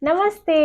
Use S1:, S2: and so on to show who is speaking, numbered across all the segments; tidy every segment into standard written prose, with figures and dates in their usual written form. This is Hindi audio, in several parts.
S1: नमस्ते।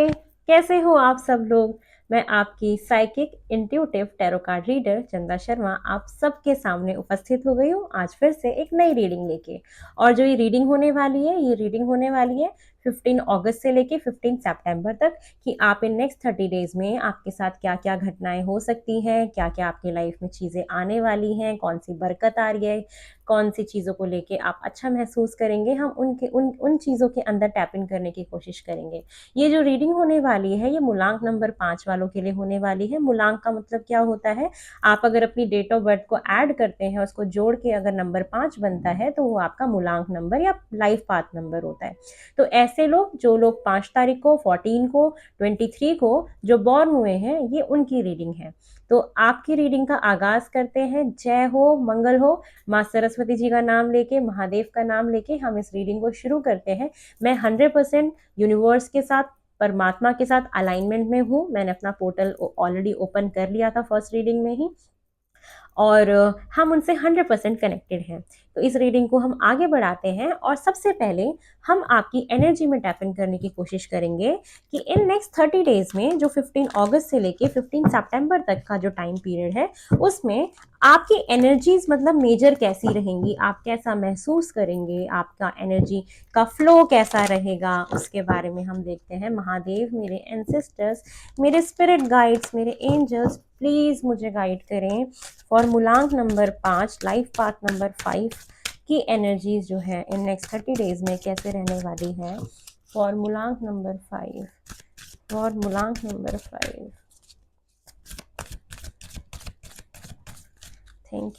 S1: कैसे हो आप सब लोग। मैं आपकी psychic intuitive tarot card reader चंदा शर्मा आप सबके सामने उपस्थित हो गई हूँ आज फिर से एक नई रीडिंग लेके। और जो ये रीडिंग होने वाली है, ये रीडिंग होने वाली है 15 अगस्त से लेके 15 सितंबर तक, कि आप इन नेक्स्ट 30 डेज में आपके साथ क्या क्या घटनाएं हो सकती हैं, क्या क्या आपकी लाइफ में चीज़ें आने वाली हैं, कौन सी बरकत आ रही है, कौन सी चीज़ों को लेके आप अच्छा महसूस करेंगे। हम उन चीज़ों के अंदर टैप इन करने की कोशिश करेंगे। ये जो रीडिंग होने वाली है ये मूलांक नंबर 5 वालों के लिए होने वाली है। मूलांक का मतलब क्या होता है, आप अगर अपनी डेट ऑफ बर्थ को ऐड करते हैं, उसको जोड़ के अगर नंबर 5 बनता है तो वो आपका मूलांक नंबर या लाइफ पाथ नंबर होता है। तो ऐसे लोग, जो लोग 5 तारीख को, 14 को, 23 को जो बॉर्न हुए हैं, ये उनकी रीडिंग है। तो आपकी रीडिंग का आगाज करते हैं। जय हो, मंगल हो। माँ सरस्वती जी का नाम लेके, महादेव का नाम लेके हम इस रीडिंग को शुरू करते हैं। मैं 100% यूनिवर्स के साथ, परमात्मा के साथ अलाइनमेंट में हूँ। मैंने अपना पोर्टल ऑलरेडी ओपन कर लिया था फर्स्ट रीडिंग में ही, और हम उनसे 100% कनेक्टेड हैं। तो इस रीडिंग को हम आगे बढ़ाते हैं और सबसे पहले हम आपकी एनर्जी में टैप इन करने की कोशिश करेंगे कि इन नेक्स्ट 30 डेज में, जो 15 अगस्त से लेके 15 सितंबर तक का जो टाइम पीरियड है, उसमें आपकी एनर्जीज मतलब मेजर कैसी रहेंगी, आप कैसा महसूस करेंगे, आपका एनर्जी का फ्लो कैसा रहेगा, उसके बारे में हम देखते हैं। महादेव, मेरे एंसेस्टर्स, मेरे स्पिरिट गाइड्स, मेरे एंजल्स, प्लीज मुझे गाइड करें फॉर्मूलांक नंबर 5, लाइफ पाथ नंबर 5 की एनर्जीज जो है इन नेक्स्ट 30 डेज में कैसे रहने वाली है। फॉर्मूलांक नंबर 5, फॉर्मूलांक number 5। Thank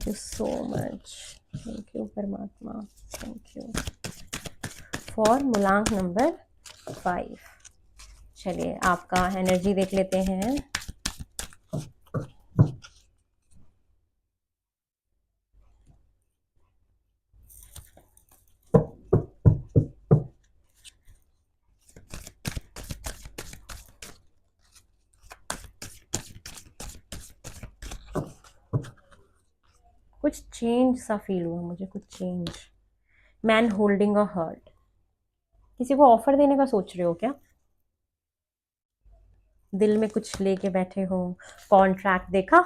S1: you so much, thank you परमात्मा, थैंक यू। फॉर्मूलांक नंबर 5। चलिए आपका एनर्जी देख लेते हैं। कुछ चेंज सा फील हुआ मुझे, कुछ change. Man holding a heart. किसी को ऑफर देने का सोच रहे हो क्या? दिल में कुछ लेके बैठे हो? कॉन्ट्रैक्ट देखा?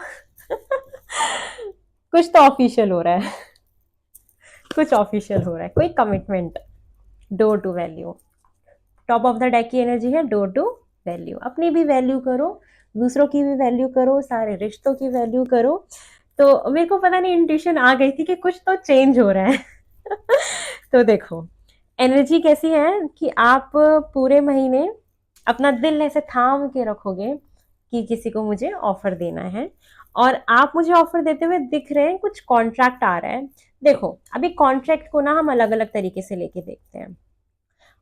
S1: कुछ तो ऑफिशियल हो रहा है, कुछ ऑफिशियल हो रहा है, कोई commitment. Door to value. Top of the deck की एनर्जी है डोर टू वैल्यू। अपनी भी वैल्यू करो, दूसरों की भी वैल्यू करो, सारे रिश्तों की वैल्यू करो। तो मेरे को पता नहीं, इंट्यूशन आ गई थी कि कुछ तो चेंज हो रहा है। तो देखो एनर्जी कैसी है कि आप पूरे महीने अपना दिल ऐसे थाम के रखोगे कि किसी को मुझे ऑफर देना है, और आप मुझे ऑफर देते हुए दिख रहे हैं, कुछ कॉन्ट्रैक्ट आ रहा है। देखो अभी कॉन्ट्रैक्ट को ना हम अलग अलग तरीके से लेके देखते हैं।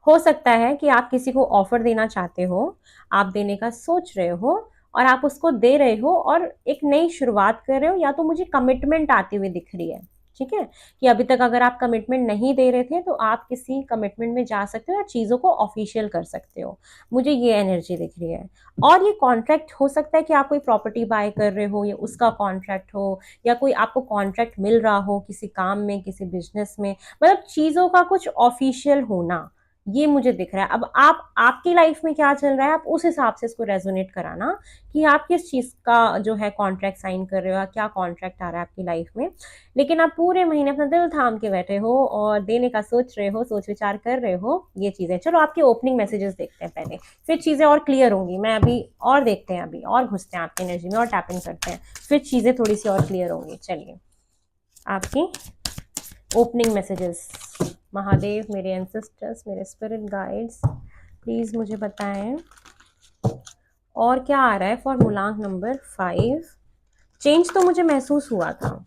S1: हो सकता है कि आप किसी को ऑफर देना चाहते हो, आप देने का सोच रहे हो, और आप उसको दे रहे हो और एक नई शुरुआत कर रहे हो, या तो मुझे कमिटमेंट आती हुई दिख रही है। ठीक है, कि अभी तक अगर आप कमिटमेंट नहीं दे रहे थे तो आप किसी कमिटमेंट में जा सकते हो या चीज़ों को ऑफिशियल कर सकते हो। मुझे ये एनर्जी दिख रही है। और ये कॉन्ट्रैक्ट हो सकता है कि आप कोई प्रॉपर्टी बाय कर रहे हो, या उसका कॉन्ट्रैक्ट हो, या कोई आपको कॉन्ट्रैक्ट मिल रहा हो किसी काम में, किसी बिजनेस में, मतलब चीज़ों का कुछ ऑफिशियल होना, ये मुझे दिख रहा है। अब आप, आपकी लाइफ में क्या चल रहा है, आप उस हिसाब से इसको रेजोनेट कराना कि आप किस चीज का जो है कॉन्ट्रैक्ट साइन कर रहे हो, क्या कॉन्ट्रैक्ट आ रहा है आपकी लाइफ में। लेकिन आप पूरे महीने अपना दिल थाम के बैठे हो और देने का सोच रहे हो, सोच विचार कर रहे हो ये चीजें। चलो आपके ओपनिंग मैसेजेस देखते हैं पहले, फिर चीजें और क्लियर होंगी। मैं अभी और देखते हैं, अभी और घुसते हैं आपकी एनर्जी में और टैपिंग करते हैं, फिर चीजें थोड़ी सी और क्लियर होंगी। चलिए आपकी ओपनिंग मैसेजेस। महादेव, मेरे एंसेस्टर्स, मेरे स्पिरिट गाइड्स, प्लीज मुझे बताएं और क्या आ रहा है फॉर मूलांक नंबर 5। चेंज तो मुझे महसूस हुआ था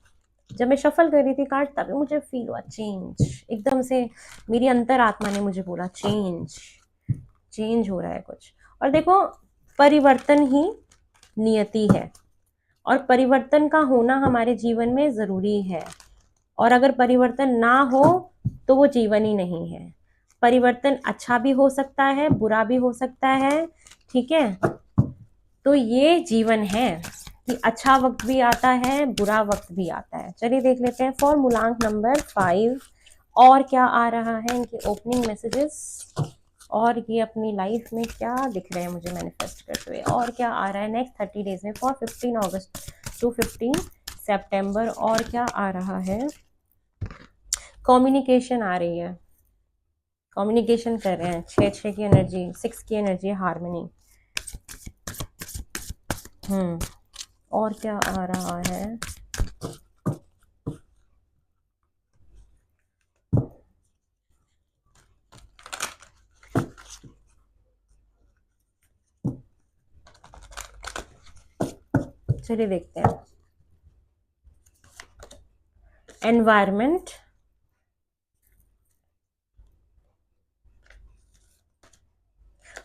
S1: जब मैं शफल कर रही थी कार्ड, तभी मुझे फील हुआ चेंज एकदम से। मेरी अंतरात्मा ने मुझे बोला चेंज, चेंज हो रहा है कुछ। और देखो परिवर्तन ही नियति है, और परिवर्तन का होना हमारे जीवन में जरूरी है। और अगर परिवर्तन ना हो तो वो जीवन ही नहीं है। परिवर्तन अच्छा भी हो सकता है, बुरा भी हो सकता है। ठीक है, तो ये जीवन है कि अच्छा वक्त भी आता है, बुरा वक्त भी आता है। चलिए देख लेते हैं फॉर मूलांक नंबर 5 और क्या आ रहा है इनके ओपनिंग मैसेजेस, और ये अपनी लाइफ में क्या दिख रहे हैं मुझे मैनिफेस्ट करते हुए, और क्या आ रहा है नेक्स्ट 30 डेज में फॉर 15 अगस्त टू 15 सितंबर, और क्या आ रहा है। कम्युनिकेशन आ रही है, कम्युनिकेशन कर रहे हैं, 6 की एनर्जी, 6 की एनर्जी, हार्मनी। और क्या आ रहा है। चलिए देखते हैं। Environment,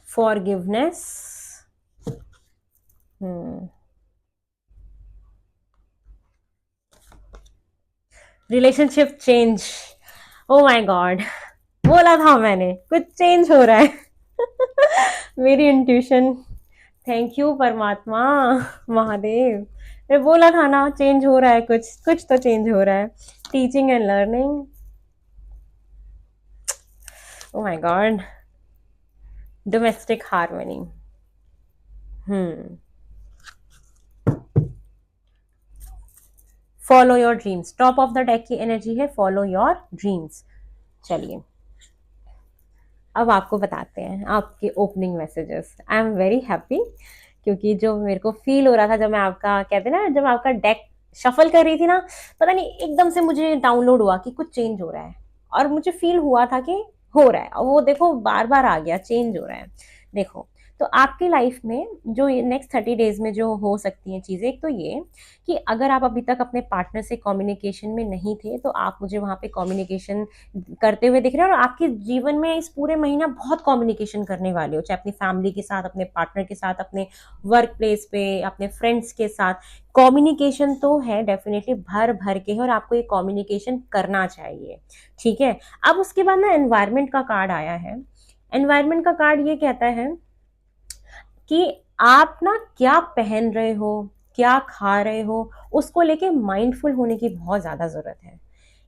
S1: forgiveness, relationship change. Oh my God, बोला था मैंने कुछ चेंज हो रहा है। मेरी इंट्यूशन, थैंक यू परमात्मा महादेव, मैं बोला था ना चेंज हो रहा है, कुछ कुछ तो चेंज हो रहा है। Teaching and learning, oh my God, domestic harmony. Follow your dreams, top of the deck की एनर्जी है फॉलो योर ड्रीम्स। चलिए अब आपको बताते हैं आपके opening messages. I am very happy, क्योंकि जो मेरे को फील हो रहा था जब मैं आपका कहते ना, जब आपका डेक शफल कर रही थी ना, पता नहीं एकदम से मुझे डाउनलोड हुआ कि कुछ चेंज हो रहा है, और मुझे फील हुआ था कि हो रहा है, और वो देखो बार बार आ गया, चेंज हो रहा है। देखो, तो आपकी लाइफ में जो नेक्स्ट 30 डेज में जो हो सकती हैं चीज़ें, एक तो ये कि अगर आप अभी तक अपने पार्टनर से कम्युनिकेशन में नहीं थे, तो आप मुझे वहाँ पे कम्युनिकेशन करते हुए दिख रहे हैं, और आपके जीवन में इस पूरे महीना बहुत कम्युनिकेशन करने वाले हो, चाहे अपनी फैमिली के साथ, अपने पार्टनर के साथ, अपने वर्क प्लेस पे, अपने फ्रेंड्स के साथ। कम्युनिकेशन तो है डेफिनेटली, भर भर के है, और आपको ये कम्युनिकेशन करना चाहिए। ठीक है, अब उसके बाद ना एनवायरनमेंट का कार्ड आया है। एनवायरनमेंट का कार्ड ये कहता है कि आप ना क्या पहन रहे हो, क्या खा रहे हो, उसको लेके माइंडफुल होने की बहुत ज्यादा जरूरत है।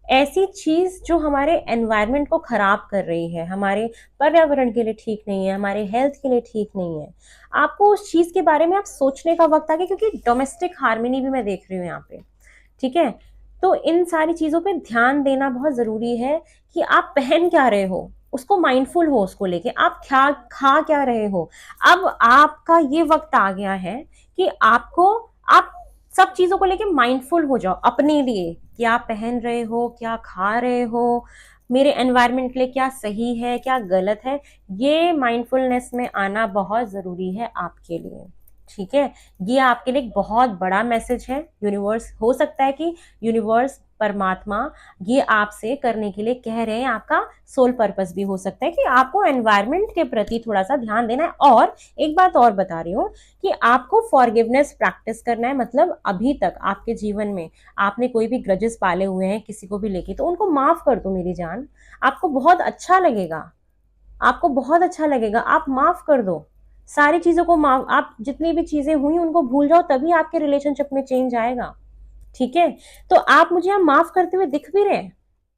S1: ऐसी चीज जो हमारे एनवायरनमेंट को खराब कर रही है, हमारे पर्यावरण के लिए ठीक नहीं है, हमारे हेल्थ के लिए ठीक नहीं है, आपको उस चीज के बारे में आप सोचने का वक्त आ गया, क्योंकि डोमेस्टिक हार्मनी भी मैं देख रही हूँ यहाँ पे। ठीक है, तो इन सारी चीजों पे ध्यान देना बहुत जरूरी है कि आप पहन क्या रहे हो, उसको माइंडफुल हो, उसको लेके आप क्या खा क्या रहे हो। अब आपका ये वक्त आ गया है कि आपको, आप सब चीजों को लेके माइंडफुल हो जाओ अपने लिए, क्या पहन रहे हो, क्या खा रहे हो, मेरे एनवायरनमेंट के लिए क्या सही है, क्या गलत है। ये माइंडफुलनेस में आना बहुत जरूरी है आपके लिए। ठीक है, ये आपके लिए एक बहुत बड़ा मैसेज है। यूनिवर्स, हो सकता है कि यूनिवर्स, परमात्मा ये आपसे करने के लिए कह रहे हैं, आपका सोल पर्पस भी हो सकता है कि आपको एनवायरनमेंट के प्रति थोड़ा सा ध्यान देना है। और एक बात और बता रही हूँ कि आपको फॉरगिवनेस प्रैक्टिस करना है, मतलब अभी तक आपके जीवन में आपने कोई भी ग्रजेस पाले हुए हैं किसी को भी लेके, तो उनको माफ कर दो मेरी जान। आपको बहुत अच्छा लगेगा, आपको बहुत अच्छा लगेगा, आप माफ कर दो सारी चीजों को। माफ, आप जितनी भी चीजें हुई उनको भूल जाओ, तभी आपके रिलेशनशिप में चेंज आएगा। ठीक है, तो आप मुझे यहाँ माफ करते हुए दिख भी रहे हैं,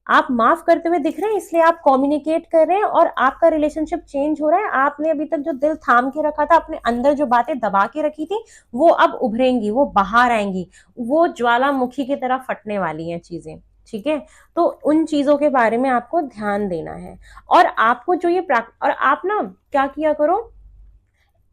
S1: आप माफ करते हुए दिख रहे हैं, इसलिए आप कम्युनिकेट कर रहे हैं और आपका रिलेशनशिप चेंज हो रहा है। आपने अभी तक जो दिल थाम के रखा था, अपने अंदर जो बातें दबा के रखी थी, वो अब उभरेंगी, वो बाहर आएंगी, वो ज्वालामुखी की तरह फटने वाली हैं चीजें। ठीक है, तो उन चीजों के बारे में आपको ध्यान देना है। और आपको जो ये और आप ना क्या किया करो,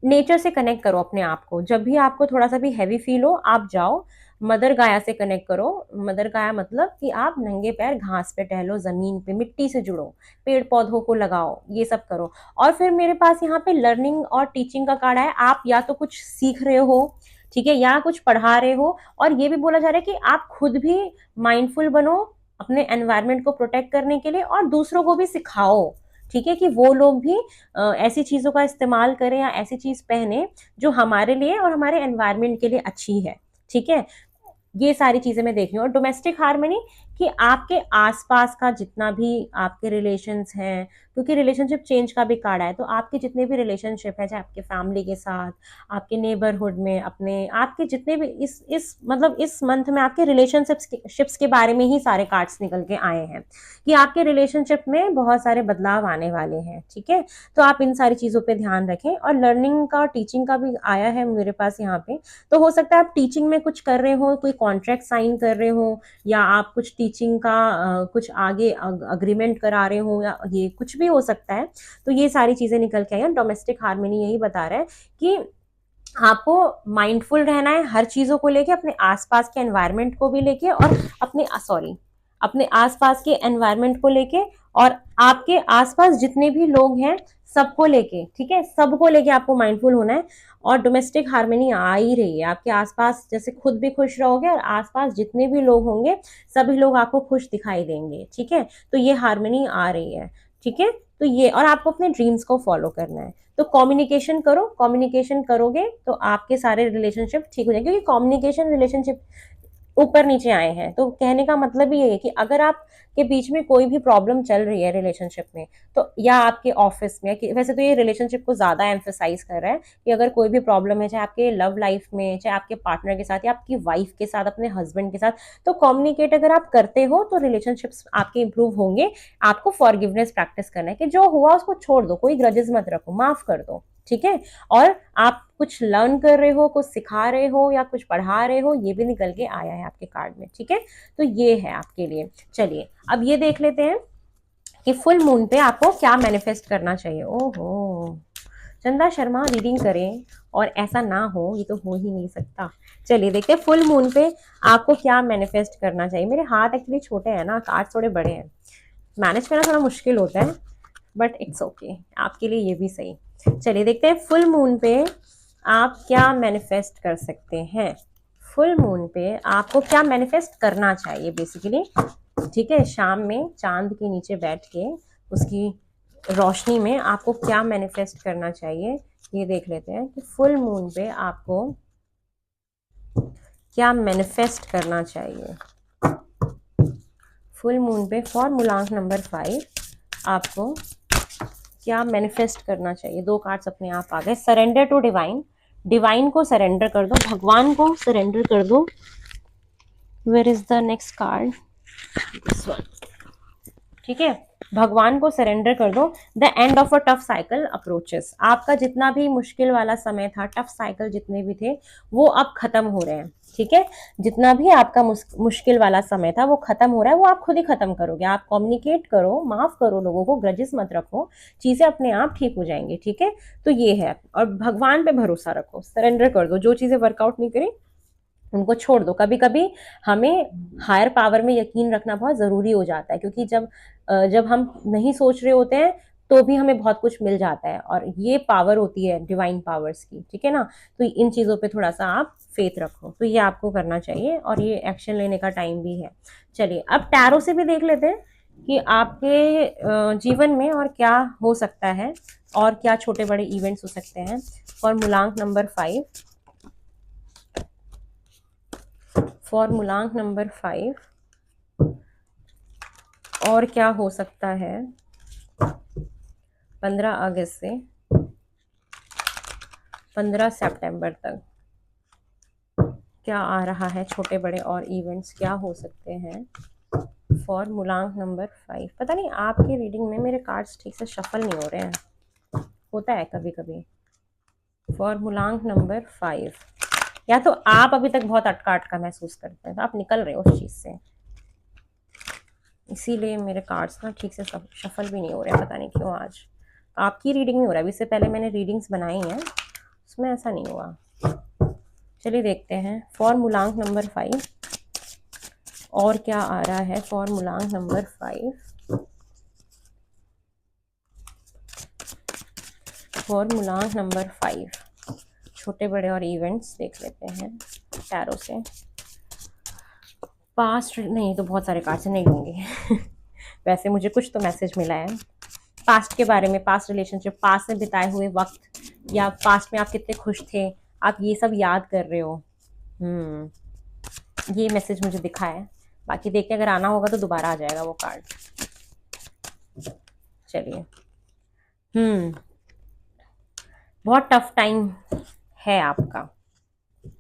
S1: नेचर से कनेक्ट करो अपने आप को। जब भी आपको थोड़ा सा भी हैवी फील हो, आप जाओ मदर गाया से कनेक्ट करो। मदर गाया मतलब कि आप नंगे पैर घास पे टहलो, जमीन पे, मिट्टी से जुड़ो, पेड़ पौधों को लगाओ, ये सब करो। और फिर मेरे पास यहाँ पे लर्निंग और टीचिंग का कार्ड है। आप या तो कुछ सीख रहे हो, ठीक है, या कुछ पढ़ा रहे हो, और ये भी बोला जा रहा है कि आप खुद भी माइंडफुल बनो अपने एनवायरनमेंट को प्रोटेक्ट करने के लिए, और दूसरों को भी सिखाओ। ठीक है, कि वो लोग भी ऐसी चीजों का इस्तेमाल करें या ऐसी चीज पहने जो हमारे लिए और हमारे एनवायरनमेंट के लिए अच्छी है। ठीक है, ये सारी चीजें मैं देख रही हूँ। और डोमेस्टिक हार्मनी कि आपके आसपास का जितना भी आपके रिलेशंस हैं, क्योंकि रिलेशनशिप चेंज का भी कार्ड है, तो आपके जितने भी रिलेशनशिप है, चाहे आपके फैमिली के साथ, आपके नेबरहुड में, अपने आपके जितने भी इस मतलब इस मंथ में आपके रिलेशनशिप्स के बारे में ही सारे कार्ड्स निकल के आए हैं कि आपके रिलेशनशिप में बहुत सारे बदलाव आने वाले हैं। ठीक है, तो आप इन सारी चीज़ों पे ध्यान रखें। और लर्निंग का, टीचिंग का भी आया है मेरे पास यहाँ पे, तो हो सकता है आप टीचिंग में कुछ कर रहे हो, कोई कॉन्ट्रैक्ट साइन कर रहे हो, या आप कुछ टीचिंग का कुछ आगे अग्रीमेंट करा रहे हो, या ये कुछ भी हो सकता है। तो ये सारी चीज़ें निकल के आई हैं। डोमेस्टिक हार्मनी यही बता रहा है कि आपको माइंडफुल रहना है हर चीज़ों को लेके, अपने आसपास के एनवायरनमेंट को भी लेके, और अपने आसपास के एनवायरनमेंट को लेके, और आपके आसपास जितने भी लोग हैं सबको लेके। ठीक है, सबको लेके आपको माइंडफुल होना है। और डोमेस्टिक हार्मनी आ ही रही है आपके आसपास, जैसे खुद भी खुश रहोगे और आसपास जितने भी लोग होंगे सभी लोग आपको खुश दिखाई देंगे। ठीक है, तो ये हार्मनी आ रही है। ठीक है, तो ये, और आपको अपने ड्रीम्स को फॉलो करना है। तो कम्युनिकेशन करो, कम्युनिकेशन करोगे तो आपके सारे रिलेशनशिप ठीक हो जाएंगे, क्योंकि कम्युनिकेशन रिलेशनशिप ऊपर नीचे आए हैं। तो कहने का मतलब ही ये है कि अगर आप के बीच में कोई भी प्रॉब्लम चल रही है रिलेशनशिप में, तो या आपके ऑफिस में, वैसे तो ये रिलेशनशिप को ज्यादा एम्फेसाइज कर रहा है कि अगर कोई भी प्रॉब्लम है, चाहे आपके लव लाइफ में, चाहे आपके पार्टनर के साथ, या आपकी वाइफ के साथ, अपने हस्बैंड के साथ, तो कम्युनिकेट अगर आप करते हो तो रिलेशनशिप्स आपके इंप्रूव होंगे। आपको फॉरगिवनेस प्रैक्टिस करना है कि जो हुआ उसको छोड़ दो, कोई ग्रजेस मत रखो, माफ कर दो। ठीक है, और आप कुछ लर्न कर रहे हो, कुछ सिखा रहे हो, या कुछ पढ़ा रहे हो, ये भी निकल के आया है आपके कार्ड में। ठीक है, तो ये है आपके लिए। चलिए अब ये देख लेते हैं कि फुल मून पे आपको क्या मैनिफेस्ट करना चाहिए। ओहो, चंदा शर्मा रीडिंग करें और ऐसा ना हो, ये तो हो ही नहीं सकता। चलिए देखते हैं फुल मून पे आपको क्या मैनिफेस्ट करना चाहिए। मेरे हाथ एक्चुअली छोटे हैं ना, कार्ड थोड़े बड़े हैं, मैनेज करना थोड़ा मुश्किल होता है, बट इट्स ओके, आपके लिए ये भी सही। चलिए देखते हैं फुल मून पे आप क्या मैनिफेस्ट कर सकते हैं। फुल मून पे आपको क्या मैनिफेस्ट करना चाहिए बेसिकली। ठीक है, शाम में चांद के नीचे बैठ के उसकी रोशनी में आपको क्या मैनिफेस्ट करना चाहिए, ये देख लेते हैं कि फुल मून पे आपको क्या मैनिफेस्ट करना चाहिए। फुल मून पे फॉर्मूला नंबर 5 आपको क्या मैनिफेस्ट करना चाहिए। दो कार्ड्स अपने आप आ गए। सरेंडर टू डिवाइन, डिवाइन को सरेंडर कर दो, भगवान को सरेंडर कर दो। Where is the next card, this one. ठीक है, भगवान को सरेंडर कर दो। The end of a tough cycle approaches, आपका जितना भी मुश्किल वाला समय था, टफ साइकिल जितने भी थे, वो अब खत्म हो रहे हैं। ठीक है, जितना भी आपका मुश्किल वाला समय था वो खत्म हो रहा है, वो आप खुद ही खत्म करोगे। आप कम्युनिकेट करो, माफ करो लोगों को, ग्रजेस मत रखो, चीजें अपने आप ठीक हो जाएंगी। ठीक है, तो ये है। और भगवान पे भरोसा रखो, सरेंडर कर दो, जो चीजें वर्कआउट नहीं करी उनको छोड़ दो। कभी कभी हमें हायर पावर में यकीन रखना बहुत जरूरी हो जाता है, क्योंकि जब हम नहीं सोच रहे होते हैं तो भी हमें बहुत कुछ मिल जाता है, और ये पावर होती है डिवाइन पावर्स की। ठीक है ना, तो इन चीजों पे थोड़ा सा आप फेथ रखो, तो ये आपको करना चाहिए, और ये एक्शन लेने का टाइम भी है। चलिए अब टैरो से भी देख लेते हैं कि आपके जीवन में और क्या हो सकता है, और क्या छोटे बड़े इवेंट्स हो सकते हैं। फॉर्मूलांक नंबर 5, फॉर्मूलांक नंबर 5, और क्या हो सकता है 15 अगस्त से 15 सितंबर तक, क्या आ रहा है, छोटे बड़े और इवेंट्स क्या हो सकते हैं। फॉर्मूलांक नंबर 5, पता नहीं आपकी रीडिंग में मेरे कार्ड्स ठीक से शफल नहीं हो रहे हैं, होता है कभी कभी। फॉर्मूलांक नंबर 5, या तो आप अभी तक बहुत अटका अटका महसूस करते हैं, तो आप निकल रहे हो उस चीज से, इसीलिए मेरे कार्ड्स ना ठीक से शफल भी नहीं हो रहे हैं, पता नहीं क्यों। आज आपकी रीडिंग में हो रहा है, इससे पहले मैंने रीडिंग्स बनाई हैं उसमें ऐसा नहीं हुआ। चलिए देखते हैं फॉर्मूलांक नंबर 5 और क्या आ रहा है। फॉर्मूलांक नंबर 5, फॉर्मूलांक नंबर 5, छोटे बड़े और इवेंट्स देख लेते हैं टैरो से। पास्ट नहीं, तो बहुत सारे कार्ड से नहीं लूंगी वैसे मुझे कुछ तो मैसेज मिला है पास्ट के बारे में, पास्ट रिलेशनशिप, पास्ट में बिताए हुए वक्त, या पास्ट में आप कितने खुश थे, आप ये सब याद कर रहे हो। ये मैसेज मुझे दिखा है। बाकी देखते हैं, अगर आना होगा तो दोबारा आ जाएगा वो कार्ड। चलिए। बहुत टफ टाइम है आपका,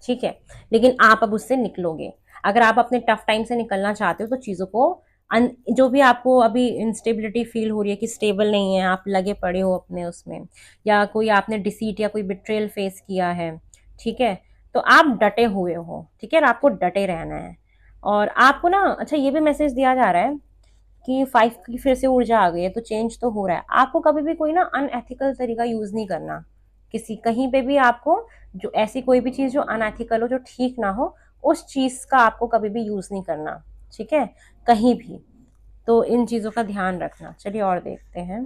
S1: ठीक है, लेकिन आप अब उससे निकलोगे। अगर आप अपने टफ टाइम से निकलना चाहते हो तो चीज़ों को जो भी आपको अभी इंस्टेबिलिटी फील हो रही है कि स्टेबल नहीं है, आप लगे पड़े हो अपने उसमें, या कोई आपने डिसीट या कोई बिट्रेयल फेस किया है, ठीक है, तो आप डटे हुए हो, ठीक है, और आपको डटे रहना है। और आपको ना, अच्छा ये भी मैसेज दिया जा रहा है कि 5 की फिर से ऊर्जा आ गई है, तो चेंज तो हो रहा है। आपको कभी भी कोई ना अनएथिकल तरीका यूज नहीं करना, किसी कहीं पे भी आपको, जो ऐसी कोई भी चीज जो अनएथिकल हो, जो ठीक ना हो, उस चीज का आपको कभी भी यूज नहीं करना, ठीक है, कहीं भी। तो इन चीजों का ध्यान रखना। चलिए और देखते हैं।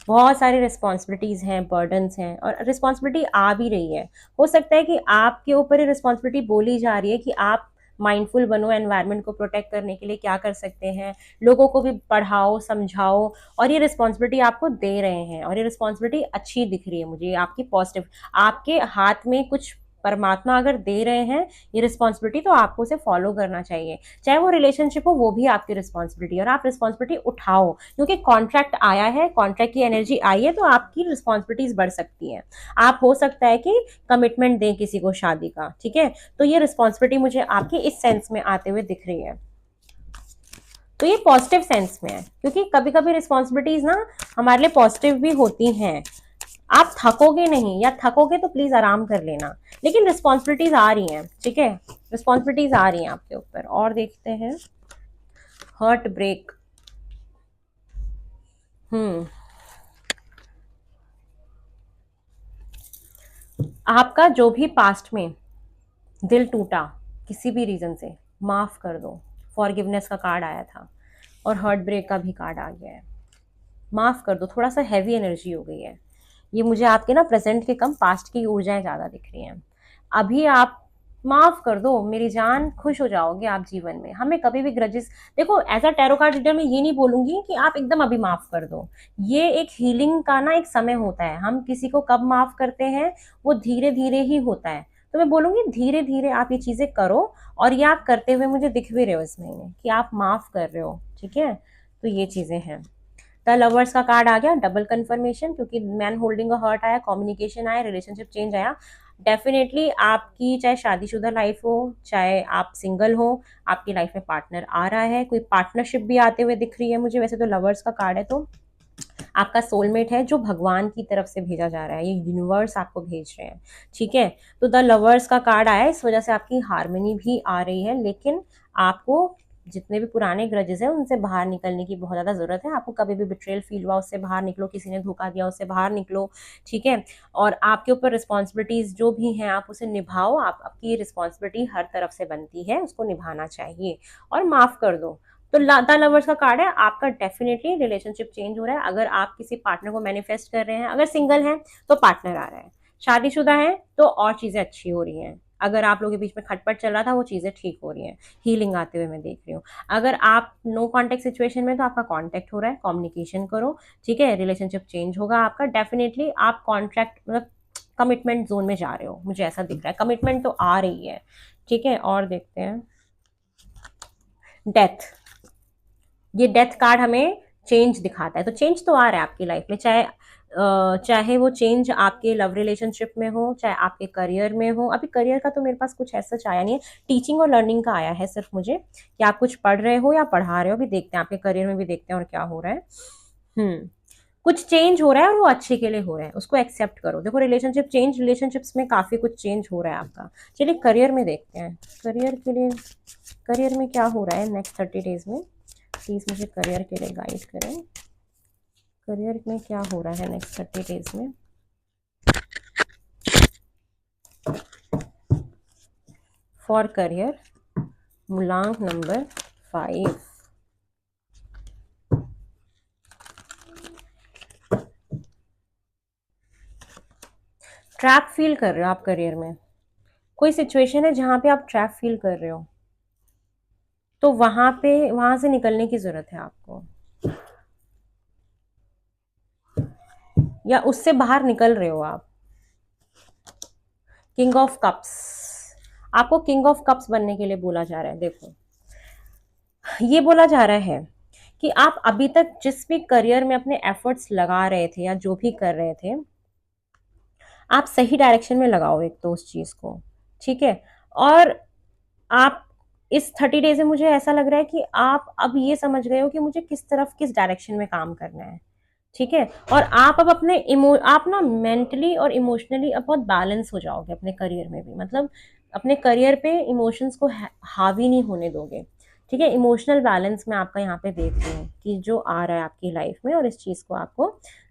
S1: बहुत सारी रिस्पॉन्सिबिलिटीज हैं, बर्डन्स हैं, और रिस्पॉन्सिबिलिटी आ भी रही है। हो सकता है कि आपके ऊपर ही रिस्पॉन्सिबिलिटी बोली जा रही है कि आप माइंडफुल बनो, एनवायरनमेंट को प्रोटेक्ट करने के लिए क्या कर सकते हैं, लोगों को भी पढ़ाओ समझाओ, और ये रिस्पॉन्सिबिलिटी आपको दे रहे हैं, और ये रिस्पॉन्सिबिलिटी अच्छी दिख रही है मुझे, आपकी पॉजिटिव, आपके हाथ में कुछ परमात्मा अगर दे रहे हैं ये रिस्पॉन्सिबिलिटी, तो आपको उसे फॉलो करना चाहिए। चाहे वो रिलेशनशिप हो, वो भी आपकी रिस्पॉन्सिबिलिटी, और आप रिस्पॉन्सिबिलिटी उठाओ, क्योंकि कॉन्ट्रैक्ट आया है, कॉन्ट्रैक्ट की एनर्जी आई है, तो आपकी रिस्पॉन्सिबिलिटीज बढ़ सकती हैं। आप हो सकता है कि कमिटमेंट दें किसी को शादी का, ठीक है, तो ये रिस्पॉन्सिबिलिटी मुझे आपकी इस सेंस में आते हुए दिख रही है। तो ये पॉजिटिव सेंस में है, क्योंकि कभी कभी रिस्पॉन्सिबिलिटीज ना हमारे लिए पॉजिटिव भी होती हैं। आप थकोगे नहीं, या थकोगे तो प्लीज आराम कर लेना, लेकिन रिस्पॉन्सिबिलिटीज आ रही हैं, ठीक है, रिस्पॉन्सिबिलिटीज आ रही हैं आपके ऊपर। और देखते हैं। Hurt break. हम्म आपका जो भी पास्ट में दिल टूटा किसी भी रीजन से, माफ कर दो। फॉरगिवनेस का कार्ड आया था, और हर्ट ब्रेक का भी कार्ड आ गया है। माफ कर दो, थोड़ा सा हैवी एनर्जी हो गई है ये, मुझे आपके ना प्रेजेंट के कम पास्ट की ऊर्जाएं ज्यादा दिख रही हैं। अभी आप माफ कर दो मेरी जान, खुश हो जाओगे आप जीवन में। हमें कभी भी ग्रजेस, देखो as a tarot card reader मैं ये नहीं बोलूंगी कि आप एकदम अभी माफ कर दो। ये एक हीलिंग का ना एक समय होता है, हम किसी को कब माफ करते हैं वो धीरे धीरे ही होता है। तो मैं बोलूंगी धीरे धीरे आप ये चीजें करो, और ये आप करते हुए मुझे दिख भी रहे हो इस महीने कि आप माफ कर रहे हो, ठीक है। तो ये चीजें हैं। द लवर्स का कार्ड आ गया, डबल कंफर्मेशन, क्योंकि मैन होल्डिंग अ हर्ट आया, कम्युनिकेशन आया, रिलेशनशिप चेंज आया। डेफिनेटली आपकी चाहे शादीशुदा लाइफ हो, चाहे आप सिंगल हो, आपकी लाइफ में पार्टनर आ रहा है, कोई पार्टनरशिप भी आते हुए दिख रही है मुझे। वैसे तो लवर्स का कार्ड है, तो आपका सोलमेट है जो भगवान की तरफ से भेजा जा रहा है, ये यूनिवर्स आपको भेज रहे हैं, ठीक है। तो द लवर्स का कार्ड आया, इस वजह से आपकी हारमोनी भी आ रही है, लेकिन आपको जितने भी पुराने ग्रजेस हैं उनसे बाहर निकलने की बहुत ज़्यादा ज़रूरत है। आपको कभी भी बिट्रेयल फील हुआ, उससे बाहर निकलो, किसी ने धोखा दिया उससे बाहर निकलो, ठीक है। और आपके ऊपर रिस्पॉन्सिबिलिटीज़ जो भी हैं आप उसे निभाओ, आपकी रिस्पॉन्सिबिलिटी हर तरफ से बनती है, उसको निभाना चाहिए, और माफ़ कर दो। तो द लवर्स का कार्ड है, आपका डेफिनेटली रिलेशनशिप चेंज हो रहा है। अगर आप किसी पार्टनर को मैनिफेस्ट कर रहे हैं, अगर सिंगल हैं तो पार्टनर आ रहा है, शादीशुदा है तो और चीज़ें अच्छी हो रही हैं। अगर आप लोगों के बीच में खटपट चल रहा था वो चीज़ें ठीक हो रही हैं, हीलिंग आते हुए मैं देख रही हूँ। अगर आप नो कॉन्टेक्ट सिचुएशन में, तो आपका कॉन्टेक्ट हो रहा है, कम्युनिकेशन करो, ठीक है, रिलेशनशिप चेंज होगा आपका डेफिनेटली। आप कॉन्ट्रैक्ट मतलब कमिटमेंट जोन में जा रहे हो, मुझे ऐसा दिख रहा है, कमिटमेंट तो आ रही है, ठीक है। और देखते हैं। डेथ। ये डेथ कार्ड हमें चेंज दिखाता है, तो चेंज तो आ रहा है आपकी लाइफ में, चाहे वो चेंज आपके लव रिलेशनशिप में हो, चाहे आपके करियर में हो। अभी करियर का तो मेरे पास कुछ ऐसा आया नहीं है, टीचिंग और लर्निंग का आया है सिर्फ मुझे, कि आप कुछ पढ़ रहे हो या पढ़ा रहे हो। अभी देखते हैं आपके करियर में भी, देखते हैं और क्या हो रहा है। कुछ चेंज हो रहा है और वो अच्छे के लिए हो रहा है, उसको एक्सेप्ट करो। देखो रिलेशनशिप चेंज, रिलेशनशिप्स में काफी कुछ चेंज हो रहा है आपका। चलिए करियर में देखते हैं, करियर के लिए, करियर में क्या हो रहा है नेक्स्ट 30 डेज में। प्लीज मुझे करियर के लिए गाइड करें, करियर में क्या हो रहा है नेक्स्ट 30 डेज में। फॉर करियर, मूलांक नंबर 5। ट्रैप फील कर रहे हो आप करियर में, कोई सिचुएशन है जहां पे आप ट्रैप फील कर रहे हो, तो वहां से निकलने की जरूरत है आपको, या उससे बाहर निकल रहे हो आप। किंग ऑफ कप्स, आपको किंग ऑफ कप्स बनने के लिए बोला जा रहा है। देखो ये बोला जा रहा है कि आप अभी तक जिस भी करियर में अपने एफर्ट्स लगा रहे थे या जो भी कर रहे थे, आप सही डायरेक्शन में लगाओ एक तो उस चीज को, ठीक है। और आप इस 30 डेज में मुझे ऐसा लग रहा है कि आप अब ये समझ गए हो कि मुझे किस तरफ किस डायरेक्शन में काम करना है, ठीक है। और आप अब अपने आप ना मेंटली और इमोशनली अब बहुत बैलेंस हो जाओगे अपने करियर में भी, मतलब अपने करियर पे इमोशंस को हावी नहीं होने दोगे, ठीक है। इमोशनल बैलेंस मैं आपका यहाँ पे देख रही हूँ कि जो आ रहा है आपकी लाइफ में, और इस चीज़ को आपको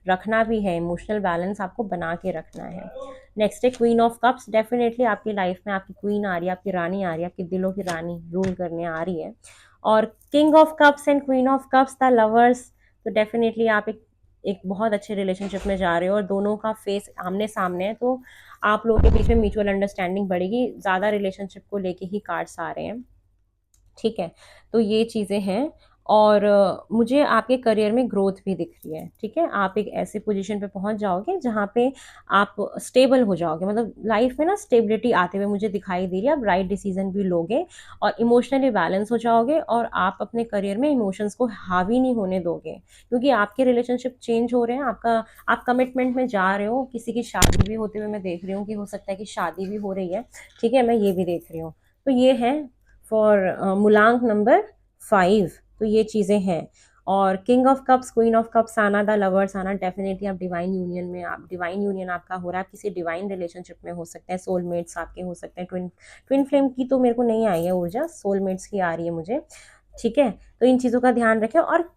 S1: रखना भी है, इमोशनल बैलेंस आपको बना के रखना है। नेक्स्ट है क्वीन ऑफ कप्स। डेफिनेटली आपकी लाइफ में आपकी क्वीन आ रही है, आपकी रानी आ रही है, आपके दिलों की रानी रूल करने आ रही है। और king of cups and queen of cups the lovers, तो डेफिनेटली आप एक एक बहुत अच्छे रिलेशनशिप में जा रहे हो और दोनों का फेस आमने सामने है, तो आप लोगों के बीच में म्यूचुअल अंडरस्टैंडिंग बढ़ेगी। ज़्यादा रिलेशनशिप को लेके ही कार्ड्स आ रहे हैं, ठीक है। तो ये चीज़ें हैं। और मुझे आपके करियर में ग्रोथ भी दिख रही है, ठीक है। आप एक ऐसी पोजीशन पे पहुंच जाओगे जहाँ पे आप स्टेबल हो जाओगे, मतलब लाइफ में ना स्टेबिलिटी आते हुए मुझे दिखाई दे रही है। आप राइट डिसीजन भी लोगे और इमोशनली बैलेंस हो जाओगे, और आप अपने करियर में इमोशंस को हावी नहीं होने दोगे, क्योंकि आपके रिलेशनशिप चेंज हो रहे हैं। आप कमिटमेंट में जा रहे हो, किसी की शादी भी होते हुए मैं देख रही हूँ कि हो सकता है कि शादी भी हो रही है, ठीक है, मैं ये भी देख रही हूँ। तो ये है फॉर मूलांक नंबर 5। तो ये चीज़ें हैं। और king of cups, queen of cups आना, द लवर्स आना, डेफिनेटली आप डिवाइन यूनियन में, आप डिवाइन यूनियन आपका हो रहा है। आप किसी डिवाइन रिलेशनशिप में हो सकते हैं, सोलमेट्स आपके हो सकते हैं। ट्विन ट्विन फ्लेम की तो मेरे को नहीं आई है ऊर्जा, सोलमेट्स की आ रही है मुझे, ठीक है। तो इन चीज़ों का ध्यान रखें। और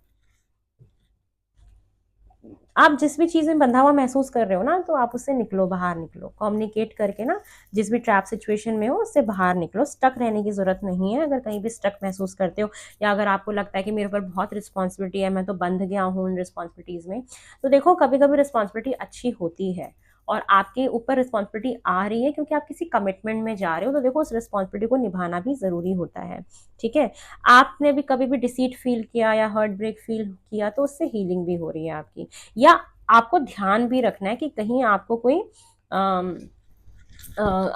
S1: आप जिस भी चीज़ में बंधा हुआ महसूस कर रहे हो ना, तो आप उससे निकलो, बाहर निकलो, कम्युनिकेट करके ना, जिस भी ट्रैप सिचुएशन में हो उससे बाहर निकलो। स्टक रहने की ज़रूरत नहीं है। अगर कहीं भी स्टक महसूस करते हो, या अगर आपको लगता है कि मेरे ऊपर बहुत रिस्पॉन्सिबिलिटी है, मैं तो बंध गया हूँ उन रिस्पॉन्सिबिलिटीज़ में, तो देखो कभी कभी रिस्पॉन्सिबिलिटी अच्छी होती है, और आपके ऊपर रिस्पॉन्सिबिलिटी आ रही है क्योंकि आप किसी कमिटमेंट में जा रहे हो, तो देखो उस रिस्पॉन्सिबिलिटी को निभाना भी ज़रूरी होता है, ठीक है। आपने भी कभी भी डिसीट फील किया या हर्ट ब्रेक फील किया, तो उससे हीलिंग भी हो रही है आपकी। या आपको ध्यान भी रखना है कि कहीं आपको कोई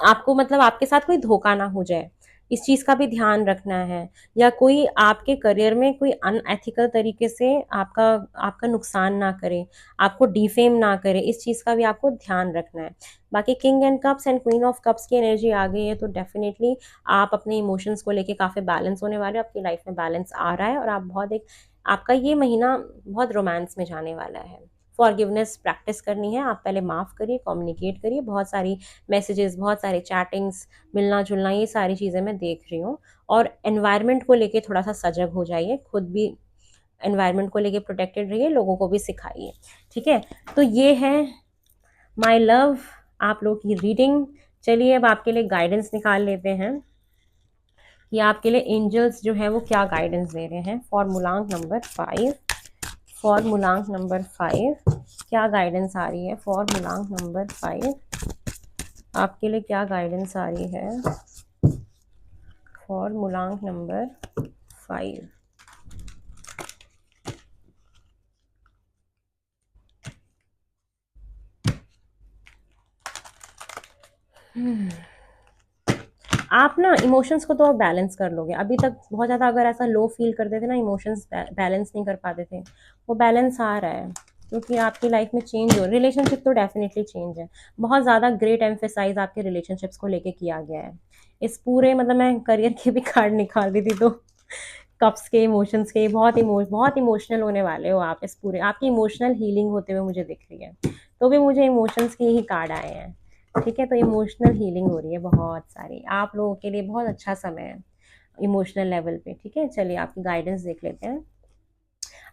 S1: आपको मतलब आपके साथ कोई धोखा ना हो जाए, इस चीज़ का भी ध्यान रखना है। या कोई आपके करियर में कोई अनएथिकल तरीके से आपका आपका नुकसान ना करे, आपको डिफेम ना करे, इस चीज़ का भी आपको ध्यान रखना है। बाकी king and cups and queen of cups की एनर्जी आ गई है, तो डेफिनेटली आप अपने इमोशंस को लेके काफ़ी बैलेंस होने वाले हो। आपकी लाइफ में बैलेंस आ रहा है, और आप बहुत एक आपका ये महीना बहुत रोमांस में जाने वाला है। फॉरगिवनेस प्रैक्टिस करनी है, आप पहले माफ़ करिए, कम्युनिकेट करिए। बहुत सारी मैसेजेस, बहुत सारे चैटिंग्स, मिलना जुलना, ये सारी चीज़ें मैं देख रही हूँ। और एनवायरनमेंट को लेके थोड़ा सा सजग हो जाइए, खुद भी एनवायरनमेंट को लेके प्रोटेक्टेड रहिए, लोगों को भी सिखाइए, ठीक है। तो ये है माय लव आप लोग की रीडिंग। चलिए अब आपके लिए गाइडेंस निकाल लेते हैं कि आपके लिए एंजल्स जो है वो क्या गाइडेंस दे रहे हैं। फॉर्मूलांक नंबर 5, फॉर्मूलांक नंबर 5 क्या गाइडेंस आ रही है। फॉर्मूलांक नंबर 5 आपके लिए क्या गाइडेंस आ रही है। फॉर्मूलांक नंबर 5। आप ना इमोशंस को तो बैलेंस कर लोगे। अभी तक बहुत ज़्यादा अगर ऐसा लो फील करते थे ना, इमोशंस बैलेंस नहीं कर पाते थे, वो बैलेंस आ रहा है, क्योंकि आपकी लाइफ में चेंज हो, रिलेशनशिप तो डेफिनेटली चेंज है। बहुत ज़्यादा ग्रेट एम्फेसाइज आपके रिलेशनशिप्स को लेके किया गया है इस पूरे, मतलब मैं करियर के भी कार्ड निकाल दी थी, तो कप्स के, इमोशंस के, बहुत इमोशनल होने वाले हो आप इस पूरे, आपकी इमोशनल हीलिंग होते हुए मुझे दिख रही है। तो भी मुझे इमोशंस के ही कार्ड आए हैं, ठीक है। तो इमोशनल हीलिंग हो रही है बहुत सारी आप लोगों के लिए, बहुत अच्छा समय है इमोशनल लेवल पे, ठीक है। चलिए आपकी गाइडेंस देख लेते हैं।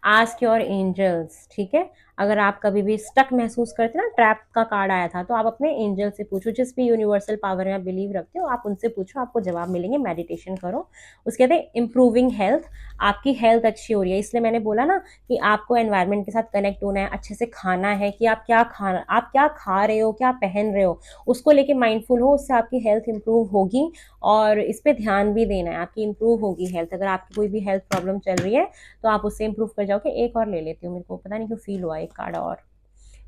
S1: आस्क योर एंजल्स, ठीक है। अगर आप कभी भी स्टक महसूस करते ना, ट्रैप का कार्ड आया था, तो आप अपने एंजल से पूछो, जिस भी यूनिवर्सल पावर में आप बिलीव रखते हो, आप उनसे पूछो, आपको जवाब मिलेंगे। मेडिटेशन करो। उसके बाद इम्प्रूविंग हेल्थ, आपकी हेल्थ अच्छी हो रही है, इसलिए मैंने बोला ना कि आपको एनवायरनमेंट के साथ कनेक्ट होना है, अच्छे से खाना है कि आप क्या खा रहे हो, क्या पहन रहे हो, उसको लेके माइंडफुल हो, उससे आपकी हेल्थ इंप्रूव होगी। और इस पे ध्यान भी देना है, आपकी इंप्रूव होगी हेल्थ। अगर आपकी कोई भी हेल्थ प्रॉब्लम चल रही है, तो आप उससे इंप्रूव कर जाओगे। एक और ले लेती हूँ, मेरे को पता नहीं क्यों फील हुआ एक कार्ड और।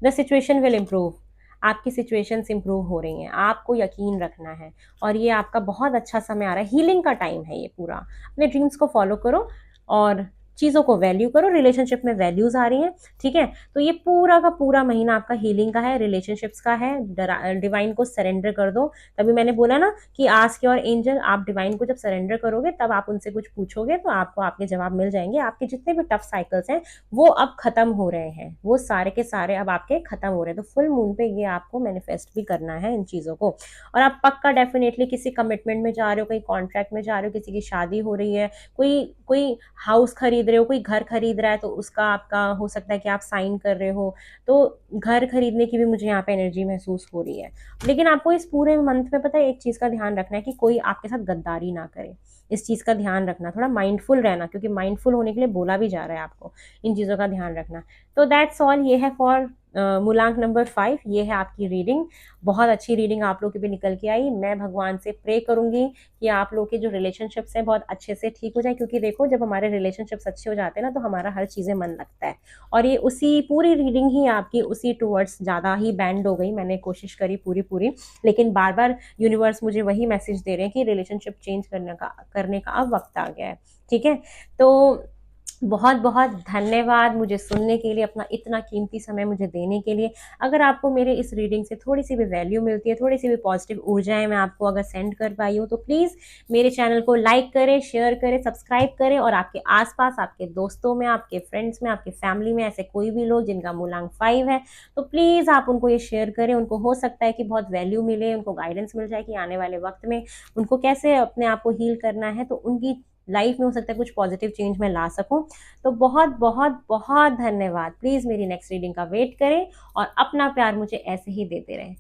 S1: द सिचुएशन विल इम्प्रूव, आपकी सिचुएशंस इंप्रूव हो रही हैं, आपको यकीन रखना है। और ये आपका बहुत अच्छा समय आ रहा है, हीलिंग का टाइम है ये पूरा। अपने ड्रीम्स को फॉलो करो, और चीज़ों को वैल्यू करो। रिलेशनशिप में वैल्यूज आ रही हैं, ठीक है। तो ये पूरा का पूरा महीना आपका हीलिंग का है, रिलेशनशिप्स का है। डिवाइन को सरेंडर कर दो। तभी मैंने बोला ना कि आस्क योर एंजल, आप डिवाइन को जब सरेंडर करोगे तब आप उनसे कुछ पूछोगे तो आपको आपके जवाब मिल जाएंगे। आपके जितने भी टफ साइकिल्स हैं वो अब खत्म हो रहे हैं, वो सारे के सारे अब आपके खत्म हो रहे हैं। तो फुल मून पे ये आपको मैनिफेस्ट भी करना है इन चीज़ों को। और आप पक्का डेफिनेटली किसी कमिटमेंट में जा रहे हो, कहीं कॉन्ट्रैक्ट में जा रहे हो, किसी की शादी हो रही है, कोई कोई हाउस खरीद रहे हो, कोई घर खरीद रहा है, तो उसका आपका हो सकता है कि आप साइन कर रहे हो। तो घर खरीदने की भी मुझे यहाँ पे एनर्जी महसूस हो रही है। लेकिन आपको इस पूरे मंथ में पता है एक चीज़ का ध्यान रखना है कि कोई आपके साथ गद्दारी ना करे। इस चीज़ का ध्यान रखना, थोड़ा माइंडफुल रहना, क्योंकि माइंडफुल होने के लिए बोला भी जा रहा है आपको। इन चीज़ों का ध्यान रखना। तो दैट्स ऑल, ये है फॉर मूलांक नंबर 5। ये है आपकी रीडिंग। बहुत अच्छी रीडिंग आप लोग की भी निकल के आई। मैं भगवान से प्रे करूंगी कि आप लोग के जो रिलेशनशिप्स हैं बहुत अच्छे से ठीक हो जाए, क्योंकि देखो जब हमारे रिलेशनशिप्स अच्छे हो जाते हैं ना तो हमारा हर चीज़ें मन लगता है। और ये उसी पूरी रीडिंग ही आपकी उसी टूवर्ड्स ज़्यादा ही बैंड हो गई। मैंने कोशिश करी पूरी पूरी, लेकिन बार बार यूनिवर्स मुझे वही मैसेज दे रहे हैं कि रिलेशनशिप चेंज करने का अब वक्त आ गया है, ठीक है। तो बहुत बहुत धन्यवाद मुझे सुनने के लिए, अपना इतना कीमती समय मुझे देने के लिए। अगर आपको मेरे इस रीडिंग से थोड़ी सी भी वैल्यू मिलती है, थोड़ी सी भी पॉजिटिव ऊर्जाएं मैं आपको अगर सेंड कर पाई हूँ, तो प्लीज़ मेरे चैनल को लाइक करें, शेयर करें, सब्सक्राइब करें। और आपके आसपास, आपके दोस्तों में, आपके फ्रेंड्स में, आपके फैमिली में ऐसे कोई भी लोग जिनका मूलांक 5 है, तो प्लीज़ आप उनको ये शेयर करें। उनको हो सकता है कि बहुत वैल्यू मिले, उनको गाइडेंस मिल जाए कि आने वाले वक्त में उनको कैसे अपने आप को हील करना है, तो उनकी लाइफ में हो सकता है कुछ पॉजिटिव चेंज मैं ला सकूं। तो बहुत बहुत बहुत धन्यवाद। प्लीज़ मेरी नेक्स्ट रीडिंग का वेट करें और अपना प्यार मुझे ऐसे ही देते रहें।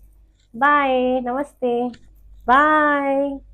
S1: बाय, नमस्ते, बाय।